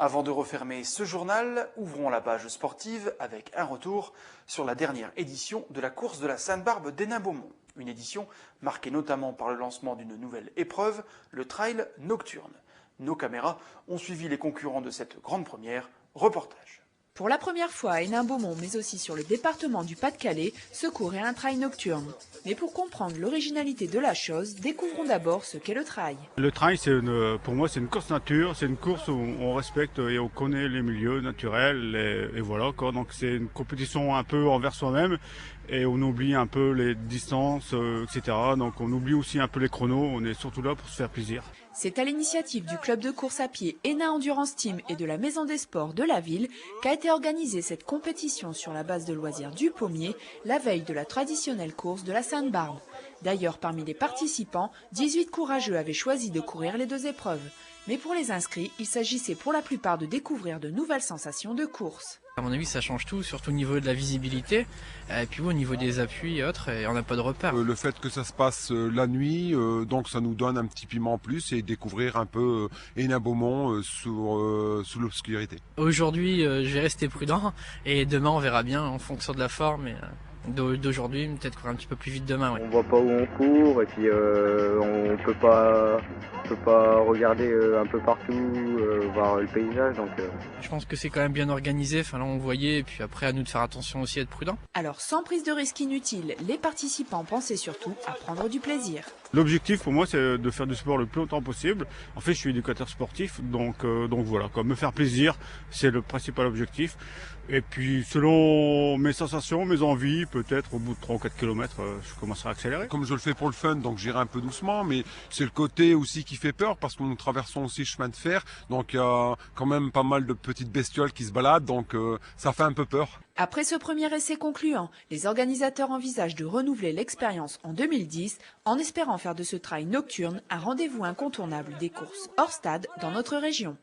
Avant de refermer ce journal, ouvrons la page sportive avec un retour sur la dernière édition de la course de la Sainte-Barbe d'Hénin-Beaumont. Une édition marquée notamment par le lancement d'une nouvelle épreuve, le trail nocturne. Nos caméras ont suivi les concurrents de cette grande première. Reportage. Pour la première fois à Hénin-Beaumont, mais aussi sur le département du Pas-de-Calais, se court un trail nocturne. Mais pour comprendre l'originalité de la chose, découvrons d'abord ce qu'est le trail. Le trail, pour moi, c'est une course nature. C'est une course où on respecte et on connaît les milieux naturels. Et voilà, quoi. Donc c'est une compétition un peu envers soi-même. Et on oublie un peu les distances, etc. Donc on oublie aussi un peu les chronos. On est surtout là pour se faire plaisir. C'est à l'initiative du club de course à pied Hénin Endurance Team et de la Maison des Sports de la ville qu'a été organisée cette compétition sur la base de loisirs du Pommier, la veille de la traditionnelle course de la Sainte-Barbe. D'ailleurs, parmi les participants, 18 courageux avaient choisi de courir les deux épreuves. Mais pour les inscrits, il s'agissait pour la plupart de découvrir de nouvelles sensations de course. À mon avis, ça change tout, surtout au niveau de la visibilité, et puis au niveau des appuis et autres, et on n'a pas de repères. Le fait que ça se passe la nuit, donc ça nous donne un petit piment en plus et découvrir un peu Hénin-Beaumont sous l'obscurité. Aujourd'hui, je vais rester prudent, et demain on verra bien en fonction de la forme. D'aujourd'hui, peut-être courir un petit peu plus vite demain. Ouais. On voit pas où on court et puis on peut pas regarder un peu partout, voir le paysage. Donc, Je pense que c'est quand même bien organisé. Enfin là on voyait et puis après à nous de faire attention aussi, être prudent. Alors sans prise de risque inutile, les participants pensaient surtout à prendre du plaisir. L'objectif pour moi, c'est de faire du sport le plus longtemps possible. En fait, je suis éducateur sportif, donc voilà, quoi. Me faire plaisir, c'est le principal objectif. Et puis, selon mes sensations, mes envies, peut-être au bout de 3 ou 4 km, je commencerai à accélérer. Comme je le fais pour le fun, donc j'irai un peu doucement, mais c'est le côté aussi qui fait peur parce que nous traversons aussi le chemin de fer, donc il y a quand même pas mal de petites bestioles qui se baladent, donc ça fait un peu peur. Après ce premier essai concluant, les organisateurs envisagent de renouveler l'expérience en 2010 en espérant faire de ce trail nocturne un rendez-vous incontournable des courses hors stade dans notre région.